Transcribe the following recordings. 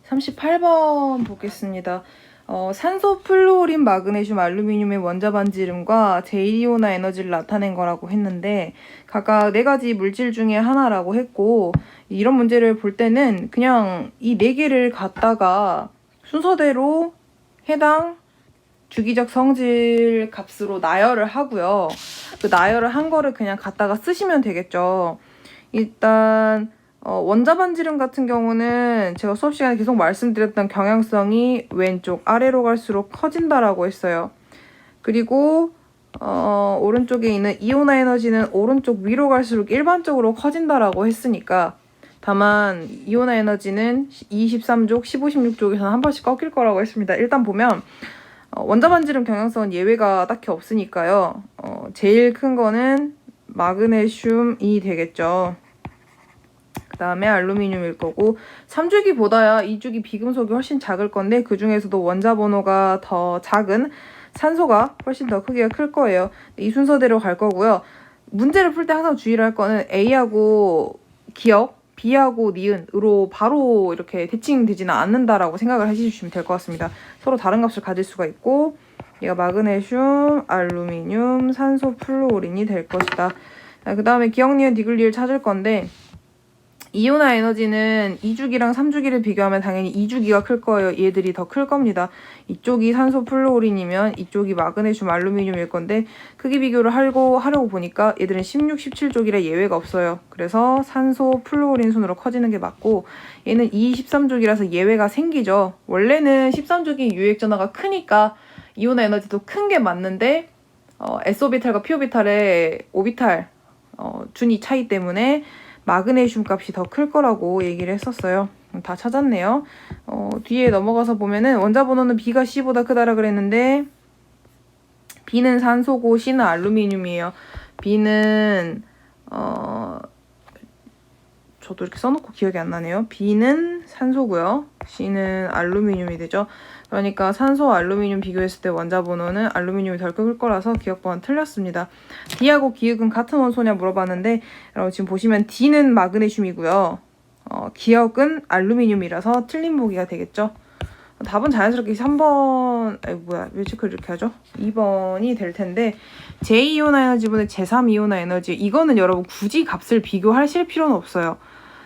38번 보겠습니다. 산소, 플루오린, 마그네슘, 알루미늄의 원자 반지름과 제1이온화 에너지를 나타낸 거라고 했는데 각각 4가지 물질 중에 하나라고 했고, 이런 문제를 볼 때는 그냥 이 4개를 갖다가 순서대로 해당 주기적 성질 값으로 나열을 하고요. 그 나열을 한 거를 그냥 갖다가 쓰시면 되겠죠. 일단 원자 반지름 같은 경우는 제가 수업 시간에 계속 말씀드렸던 경향성이 왼쪽 아래로 갈수록 커진다라고 했어요. 그리고 오른쪽에 있는 이온화 에너지는 오른쪽 위로 갈수록 일반적으로 커진다라고 했으니까, 다만 이온화 에너지는 23족, 15, 16족에서는 한 번씩 꺾일 거라고 했습니다. 일단 보면 원자 반지름 경향성은 예외가 딱히 없으니까요. 제일 큰 거는 마그네슘이 되겠죠. 그 다음에 알루미늄일 거고, 3주기보다야 2주기 비금속이 훨씬 작을 건데 그 중에서도 원자 번호가 더 작은 산소가 훨씬 더 크기가 클 거예요. 이 순서대로 갈 거고요. 문제를 풀 때 항상 주의를 할 거는 A하고 기억, B하고 니은으로 바로 이렇게 대칭되지는 않는다라고 생각을 해주시면 될 것 같습니다. 서로 다른 값을 가질 수가 있고, 얘가 마그네슘, 알루미늄, 산소, 플루오린이 될 것이다. 그 다음에 기억, 니은, 디귿, 리을 찾을 건데, 이온화 에너지는 2주기랑 3주기를 비교하면 당연히 2주기가 클 거예요. 얘들이 더 클 겁니다. 이쪽이 산소 플루오린이면 이쪽이 마그네슘 알루미늄일 건데, 크기 비교를 하려고 보니까 얘들은 16, 17족이라 예외가 없어요. 그래서 산소 플루오린 순으로 커지는 게 맞고, 얘는 2, 13족이라서 예외가 생기죠. 원래는 13족이 유액전하가 크니까 이온화 에너지도 큰 게 맞는데, S오비탈과 P오비탈의 오비탈 준위 차이 때문에 마그네슘 값이 더 클 거라고 얘기를 했었어요. 다 찾았네요. 뒤에 넘어가서 보면은 원자 번호는 B가 C보다 크다라 그랬는데, B는 산소고 C는 알루미늄이에요. B는 저도 이렇게 써놓고 기억이 안 나네요. B는 산소고요. C는 알루미늄이 되죠. 그러니까 산소, 알루미늄 비교했을 때 원자 번호는 알루미늄이 덜 클 거라서 기억 번호 틀렸습니다. D하고 기역은 같은 원소냐 물어봤는데, 지금 보시면 D는 마그네슘이고요. 기역은 알루미늄이라서 틀린 보기가 되겠죠. 답은 자연스럽게 3번, 왜 체크를 이렇게 하죠? 2번이 될 텐데, 제2이온화 에너지분의 제3이온화 에너지, 이거는 여러분 굳이 값을 비교하실 필요는 없어요.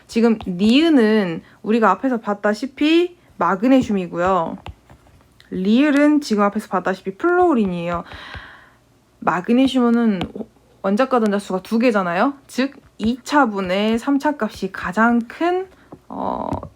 지금 니은은 우리가 앞에서 봤다시피 마그네슘이고요. 리을은 지금 앞에서 봤다시피 플루오린이에요. 마그네슘은 원자과 전자수가 2개잖아요. 즉 2차분의 3차 값이 가장 큰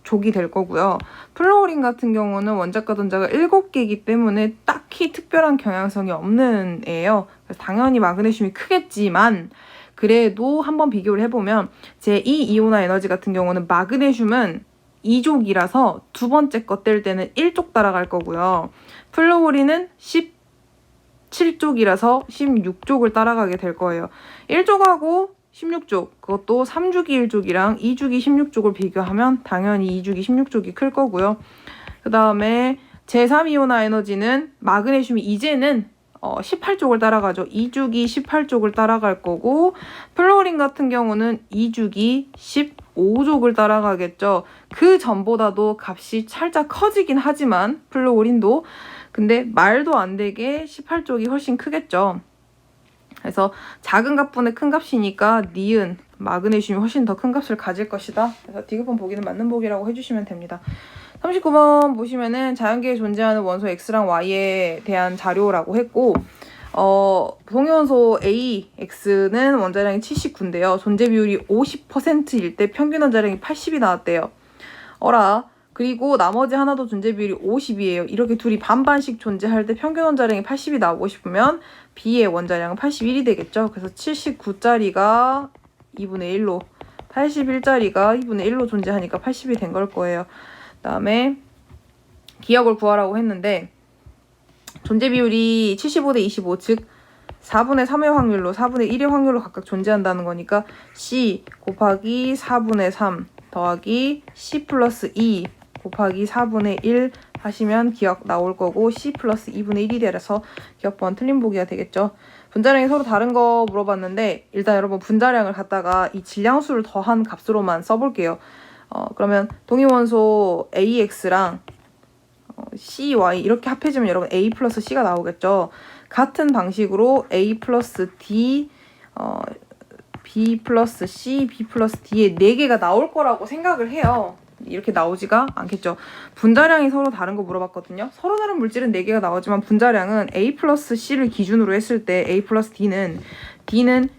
족이 될 거고요. 플루오린 같은 경우는 원자과 전자가 7개이기 때문에 딱히 특별한 경향성이 없는 애예요. 그래서 당연히 마그네슘이 크겠지만, 그래도 한번 비교를 해보면 제2이온화 에너지 같은 경우는 마그네슘은 2족이라서 두 번째 거 뗄 때는 1족 따라갈 거고요. 플루오린은 17족이라서 16족을 따라가게 될 거예요. 1족하고 16족, 그것도 3주기 1족이랑 2주기 16족을 비교하면 당연히 2주기 16족이 클 거고요. 그 다음에 제3이온화 에너지는 마그네슘이 이제는 18족을 따라가죠. 2주기 18족을 따라갈 거고, 플루오린 같은 경우는 2주기 15족을 따라가겠죠. 그 전보다도 값이 살짝 커지긴 하지만 플루오린도, 근데 말도 안 되게 18족이 훨씬 크겠죠. 그래서 작은 값분의 큰 값이니까 니은, 마그네슘이 훨씬 더 큰 값을 가질 것이다. 그래서 디귿번 보기는 맞는 보기라고 해주시면 됩니다. 39번 보시면은 자연계에 존재하는 원소 X랑 Y에 대한 자료라고 했고, 동위원소 A, X는 원자량이 79인데요. 존재 비율이 50%일 때 평균 원자량이 80이 나왔대요. 그리고 나머지 하나도 존재 비율이 50이에요. 이렇게 둘이 반반씩 존재할 때 평균 원자량이 80이 나오고 싶으면 B의 원자량은 81이 되겠죠. 그래서 79짜리가 2분의 1로, 81짜리가 2분의 1로 존재하니까 80이 된 걸 거예요. 그 다음에 기역을 구하라고 했는데, 존재 비율이 75대 25, 즉 4분의 3의 확률로 4분의 1의 확률로 각각 존재한다는 거니까 C 곱하기 4분의 3 더하기 C 플러스 2 곱하기 4분의 1 하시면 기억 나올 거고, C 플러스 2분의 1이 되라서 기억번 틀린 보기가 되겠죠. 분자량이 서로 다른 거 물어봤는데, 일단 여러분 분자량을 갖다가 이 질량수를 더한 값으로만 써볼게요. 그러면 동위원소 AX랑 CY 이렇게 합해지면 여러분 A 플러스 C가 나오겠죠. 같은 방식으로 A 플러스 D, B 플러스 C, B 플러스 D의 4개가 나올 거라고 생각을 해요. 이렇게 나오지가 않겠죠. 분자량이 서로 다른 거 물어봤거든요. 서로 다른 물질은 4개가 나오지만 분자량은 A 플러스 C를 기준으로 했을 때 A 플러스 D는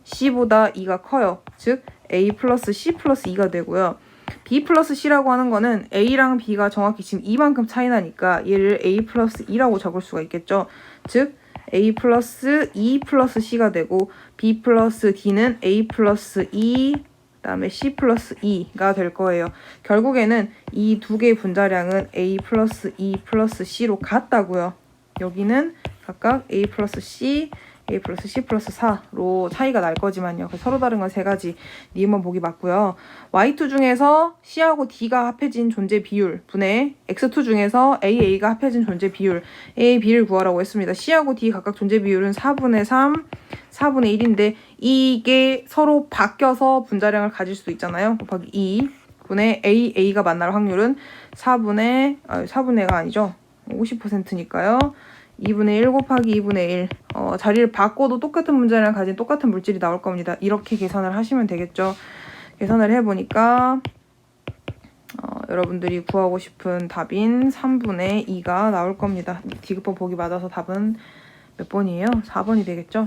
C보다 2가 커요. 즉 A 플러스 C 플러스 2가 되고요. B 플러스 C라고 하는 거는 A랑 B가 정확히 지금 이만큼 차이 나니까 얘를 A 플러스 2라고 적을 수가 있겠죠. 즉 A 플러스 2 플러스 C가 되고 B 플러스 D는 A 플러스 2 그다음에 C 플러스 2가 될 거예요. 결국에는 이 두 개의 분자량은 A 플러스 2 플러스 C로 같다고요. 여기는 각각 A 플러스 C, A 플러스 C 플러스 4로 차이가 날 거지만요. 서로 다른 건 3가지. 니은만 보기 맞고요. Y2 중에서 C하고 D가 합해진 존재 비율 분의 X2 중에서 AA가 합해진 존재 비율 A, B를 구하라고 했습니다. C하고 D 각각 존재 비율은 4분의 3, 4분의 1인데 이게 서로 바뀌어서 분자량을 가질 수도 있잖아요. 곱하기 2 분의 AA가 만날 확률은 4분의가 아니죠. 50%니까요. 2분의 1 곱하기 2분의 1 자리를 바꿔도 똑같은 분자량을 가진 똑같은 물질이 나올 겁니다. 이렇게 계산을 하시면 되겠죠. 계산을 해보니까 여러분들이 구하고 싶은 답인 3분의 2가 나올 겁니다. 디귿번 보기 맞아서 답은 몇 번이에요? 4번이 되겠죠.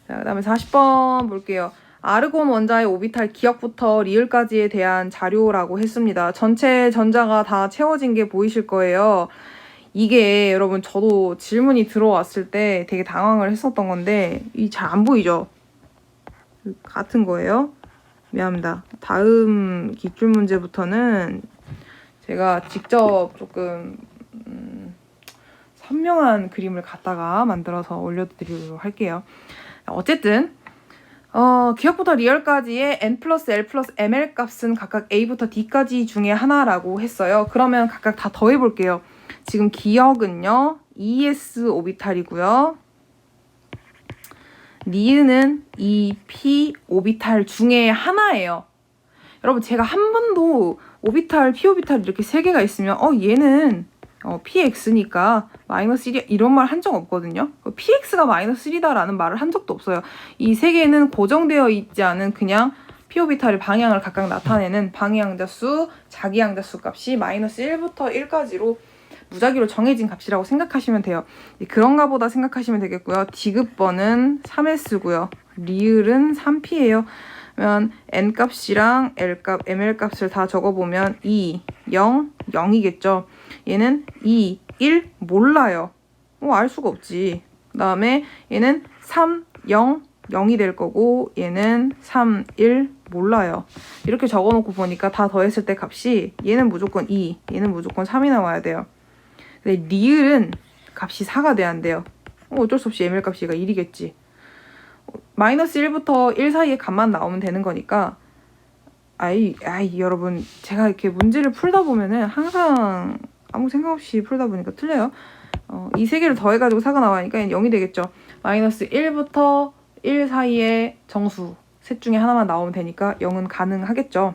자, 그 다음에 40번 볼게요. 아르곤 원자의 오비탈 기역부터 리을까지에 대한 자료라고 했습니다. 전체 전자가 다 채워진 게 보이실 거예요. 이게 여러분 저도 질문이 들어왔을 때 되게 당황을 했었던 건데 이 잘 안 보이죠? 같은 거예요. 미안합니다. 다음 기출문제부터는 제가 직접 조금 선명한 그림을 갖다가 만들어서 올려드리도록 할게요. 어쨌든 기역부터 리얼까지의 n 플러스 l 플러스 ml 값은 각각 a부터 d까지 중에 하나라고 했어요. 그러면 각각 다 더해볼게요. 지금 기역은요 2s 오비탈이고요. 니은은 2p 오비탈 중에 하나예요. 여러분 제가 한 번도 오비탈, p 오비탈 이렇게 3개가 있으면 얘는 px니까 마이너스 1이 이런 말 한 적 없거든요. px가 마이너스 1이다라는 말을 한 적도 없어요. 이 3개는 고정되어 있지 않은 그냥 p 오비탈의 방향을 각각 나타내는 방해양자수, 자기양자수 값이 마이너스 1부터 1까지로 무작위로 정해진 값이라고 생각하시면 돼요. 그런가 보다 생각하시면 되겠고요. 디귿번은 3s고요. 리을은 3p예요. 그러면 n 값이랑 l 값, ml 값을 다 적어보면 2, 0, 0이겠죠. 얘는 2, 1 몰라요. 알 수가 없지. 그 다음에 얘는 3, 0, 0이 될 거고 얘는 3, 1 몰라요. 이렇게 적어놓고 보니까 다 더했을 때 값이 얘는 무조건 2, 얘는 무조건 3이 나와야 돼요. 근데 리을은 값이 4가 돼야 한대요. 어쩔 수 없이 ml 값이 1이겠지. 마이너스 1부터 1 사이의 값만 나오면 되는 거니까 여러분 제가 이렇게 문제를 풀다 보면은 항상 아무 생각 없이 풀다 보니까 틀려요. 이 3개를 더해가지고 4가 나와니까 0이 되겠죠. 마이너스 1부터 1 사이의 정수 셋 중에 하나만 나오면 되니까 0은 가능하겠죠.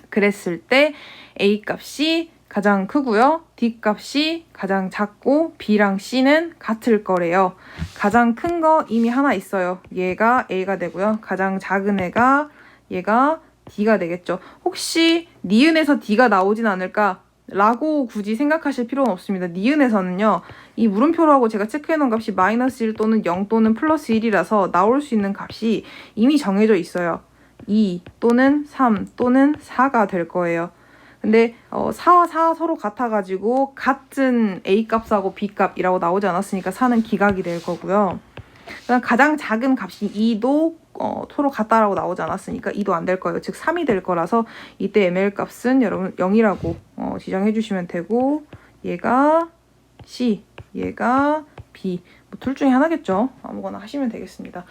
그랬을 때 A 값이 가장 크고요. D 값이 가장 작고 B랑 C는 같을 거래요. 가장 큰 거 이미 하나 있어요. 얘가 A가 되고요. 가장 작은 애가 얘가 D가 되겠죠. 혹시 니은에서 D가 나오진 않을까? 라고 굳이 생각하실 필요는 없습니다. 니은에서는요. 이 물음표라고 제가 체크해놓은 값이 마이너스 1 또는 0 또는 플러스 1이라서 나올 수 있는 값이 이미 정해져 있어요. 2 또는 3 또는 4가 될 거예요. 근데 4, 4 서로 같아가지고 같은 A 값하고 B 값이라고 나오지 않았으니까 4는 기각이 될 거고요. 그다음 가장 작은 값이 2도 서로 같다라고 나오지 않았으니까 2도 안 될 거예요. 즉 3이 될 거라서 이때 ml 값은 여러분 0이라고 지정해 주시면 되고 얘가 C, 얘가 B 둘 중에 하나겠죠. 아무거나 하시면 되겠습니다.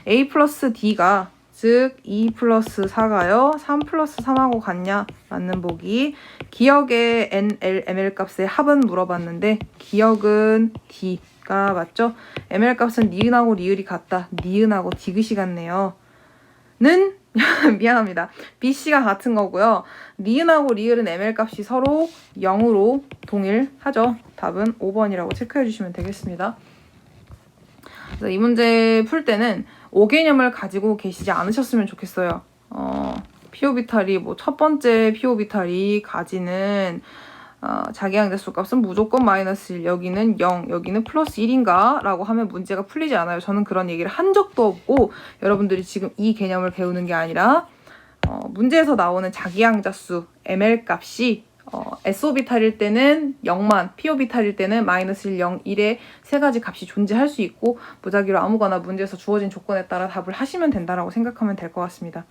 A 플러스 D가 즉 2 플러스 4가요. 3 플러스 3하고 같냐? 맞는 보기. 기역의 N, L, ML 값의 합은 물어봤는데 기역은 D가 맞죠? ML 값은 니은하고 리을이 같다. 니은하고 디귿이 같네요. 는 미안합니다. BC가 같은 거고요. 니은하고 리을은 ML 값이 서로 0으로 동일하죠. 답은 5번이라고 체크해 주시면 되겠습니다. 그래서 이 문제 풀 때는 5개념을 가지고 계시지 않으셨으면 좋겠어요. PO비탈이 뭐 첫 번째 PO비탈이 가지는 자기항대수 값은 무조건 마이너스 1, 여기는 0, 여기는 플러스 1인가? 라고 하면 문제가 풀리지 않아요. 저는 그런 얘기를 한 적도 없고 여러분들이 지금 이 개념을 배우는 게 아니라 문제에서 나오는 자기항자수 ML 값이 S오비탈일 때는 0만, P오비탈일 때는 마이너스 1, 0, 1의 세 가지 값이 존재할 수 있고 무작위로 아무거나 문제에서 주어진 조건에 따라 답을 하시면 된다라고 생각하면 될 것 같습니다.